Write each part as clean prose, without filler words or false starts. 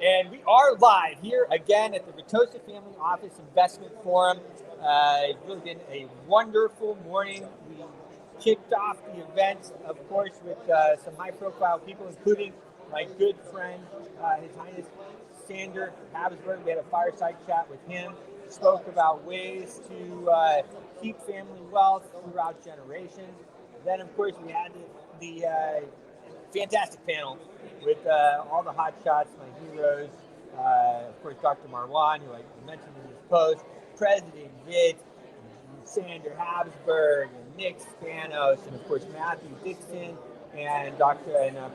And we are live here again at the Retosa Family Office Investment Forum. It's really been a wonderful morning. We kicked off the event, of course, with some high-profile people, including my good friend, His Highness Sander Habsburg. We had a fireside chat with him. Spoke about ways to keep family wealth throughout generations. Then, of course, we had the fantastic panel with all the hot shots, my heroes. Of course, Dr. Marwan, who I mentioned in his post, President Vitt, Sander Habsburg, and Nick Spanos, and of course Matthew Dixon, and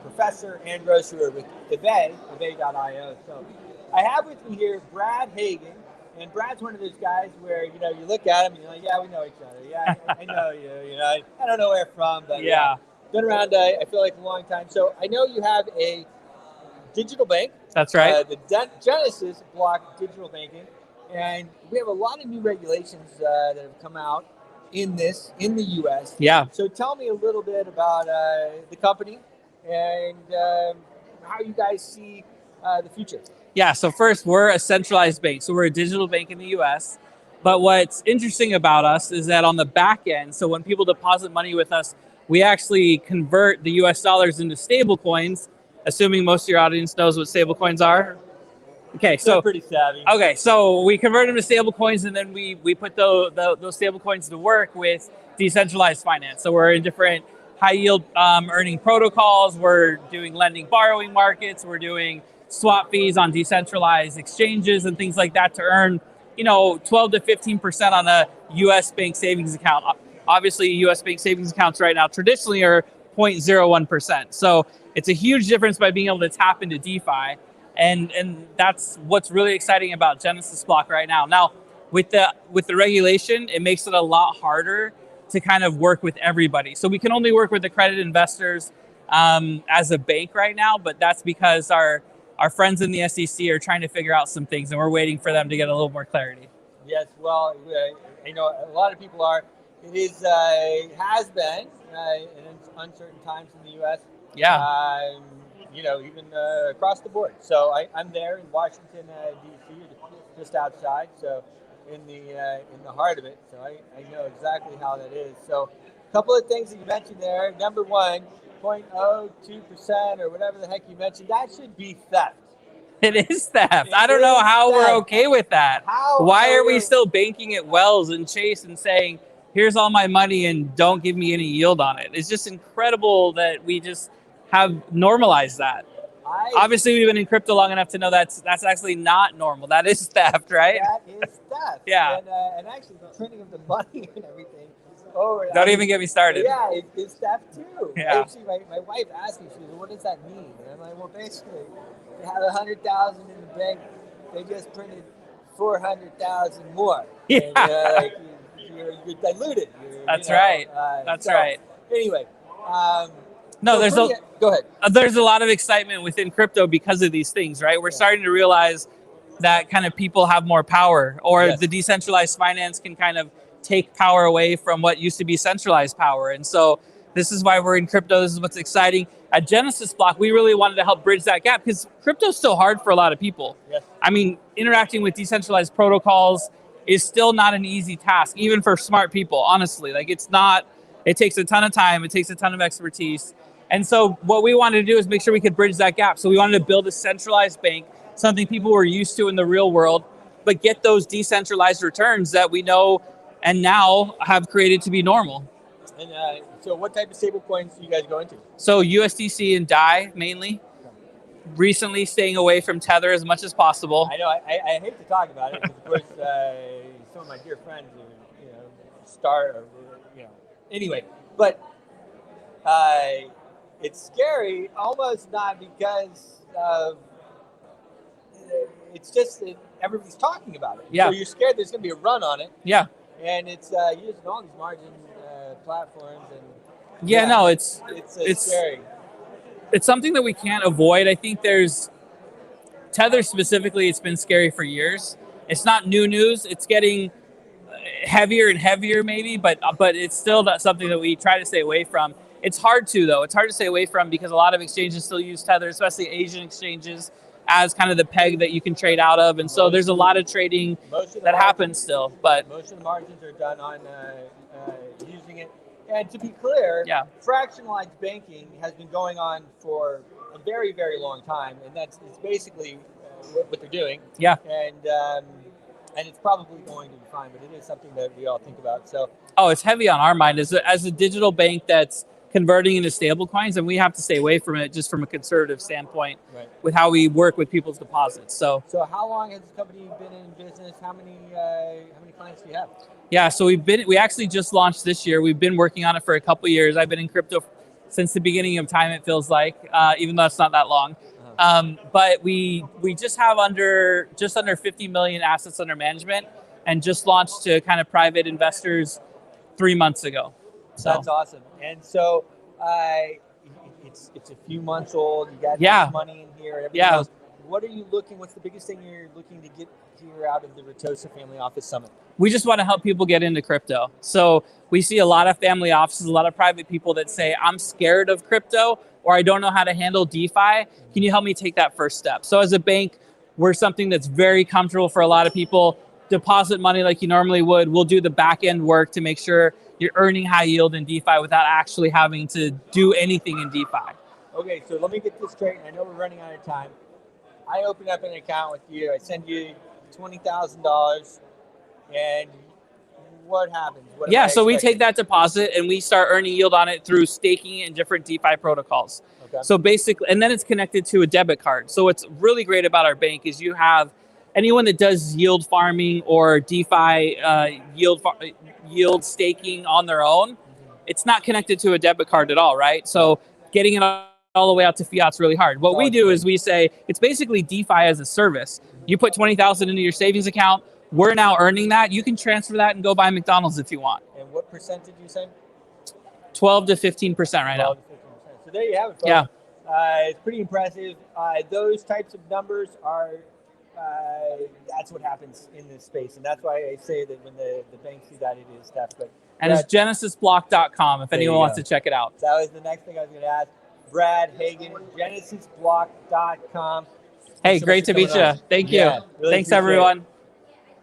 Professor Andros, who are with Eve.io. So I have with me here Brad Hagen, and Brad's one of those guys where you look at him and you're like, yeah, we know each other. Yeah, I know you. I don't know where from, but yeah. Been around, I feel like, a long time. So I know you have a digital bank. That's right. The Genesis Block Digital Banking. And we have a lot of new regulations that have come out in the U.S. Yeah. So tell me a little bit about the company and how you guys see the future. Yeah, so first, we're a centralized bank. So we're a digital bank in the U.S. But what's interesting about us is that on the back end, so when people deposit money with us, we actually convert the U.S. dollars into stable coins, assuming most of your audience knows what stable coins are. Okay, so they're pretty savvy. Okay, so we convert them to stable coins, and then we put those stable coins to work with decentralized finance. So we're in different high yield earning protocols. We're doing lending borrowing markets. We're doing swap fees on decentralized exchanges and things like that to earn 12 to 15% on a U.S. bank savings account. Obviously, U.S. bank savings accounts right now traditionally are 0.01%. So it's a huge difference by being able to tap into DeFi. And that's what's really exciting about Genesis Block right now. Now, with the regulation, it makes it a lot harder to kind of work with everybody. So we can only work with accredited investors as a bank right now, but that's because our friends in the SEC are trying to figure out some things, and we're waiting for them to get a little more clarity. Yes, well, a lot of people are. It has been in uncertain times in the U.S. Yeah. Even across the board. So I'm there in Washington, D.C., just outside. So in the heart of it. So I know exactly how that is. So a couple of things that you mentioned there. Number one, 0.02% or whatever the heck you mentioned. That should be theft. It is theft. I don't know how we're okay with that. Why are we still banking at Wells and Chase and saying, here's all my money and don't give me any yield on it? It's just incredible that we just have normalized that. Obviously, we've been in crypto long enough to know that's actually not normal. That is theft, right? That is theft. Yeah. And actually, the printing of the money and everything. Don't even get me started. Yeah, it's theft too. Yeah. Actually, my wife asked me, she goes, what does that mean? And I'm like, well, basically, you have 100,000 in the bank. They just printed 400,000 more. Yeah. And, you're diluted. That's right. That's right. Anyway. No, go ahead. There's a lot of excitement within crypto because of these things, right? We're starting to realize that kind of people have more power, or the decentralized finance can kind of take power away from what used to be centralized power. And so this is why we're in crypto. This is what's exciting. At Genesis Block, we really wanted to help bridge that gap because crypto is still hard for a lot of people. Yes. I mean, interacting with decentralized protocols is still not an easy task, even for smart people, honestly. Like, it's not, it takes a ton of time. It takes a ton of expertise. And so what we wanted to do is make sure we could bridge that gap. So we wanted to build a centralized bank, something people were used to in the real world, but get those decentralized returns that we know and now have created to be normal. And so what type of stable coins do you guys go into? So USDC and DAI mainly. Recently staying away from Tether as much as possible. I know, I hate to talk about it, because of course some of my dear friends are, anyway, but it's scary, almost not because of, it's just that everybody's talking about it. Yeah. So you're scared there's going to be a run on it. Yeah. And it's using all these margin platforms. And it's scary. It's something that we can't avoid. I think there's Tether specifically, it's been scary for years. It's not new news. It's getting heavier and heavier maybe, but it's still not something that we try to stay away from. It's hard to, though. It's hard to stay away from because a lot of exchanges still use Tether, especially Asian exchanges. as kind of the peg that you can trade out of. And so there's a lot of trading that happens still. But most of the margins are done on using it. And to be clear, yeah, fractionalized banking has been going on for a very, very long time, and it's basically what they're doing. Yeah. And it's probably going to be fine, but it is something that we all think about. So, it's heavy on our mind as a digital bank that's converting into stable coins, and we have to stay away from it just from a conservative standpoint with how we work with people's deposits. So how long has the company been in business? How many clients do you have? Yeah, so we actually just launched this year. We've been working on it for a couple of years. I've been in crypto since the beginning of time, it feels like, even though it's not that long. But we just have just under 50 million assets under management, and just launched to kind of private investors 3 months ago. So that's awesome. And so it's a few months old. You got this money in here and everything else. What are you what's the biggest thing you're looking to get here out of the Retosa Family Office Summit? We just want to help people get into crypto. So we see a lot of family offices, a lot of private people that say, I'm scared of crypto, or I don't know how to handle DeFi. Can you help me take that first step? So as a bank, we're something that's very comfortable for a lot of people. Deposit money like you normally would. We'll do the back end work to make sure you're earning high yield in DeFi without actually having to do anything in DeFi. Okay, so let me get this straight. I know we're running out of time. I open up an account with you. I send you $20,000, and what happens? So we take that deposit and we start earning yield on it through staking and different DeFi protocols. Okay. So basically, and then it's connected to a debit card. So what's really great about our bank is you have anyone that does yield farming or DeFi yield staking on their own. It's not connected to a debit card at all, right? So getting it all the way out to fiat's really hard. What we do is we say it's basically DeFi as a service. You put 20,000 into your savings account. We're now earning that. You can transfer that and go buy McDonald's if you want. And what percent did you say? 12 to 15% right now. 12 to 15%. So there you have it, folks. Yeah. It's pretty impressive. Those types of numbers are, that's what happens in this space. And that's why I say that when the bank sees that, it is tough. And it's genesisblock.com if anyone wants to check it out. That was the next thing I was going to ask. Brad Hagen, genesisblock.com. Hey, great to meet you. Thank you. Yeah, really Thanks, everyone.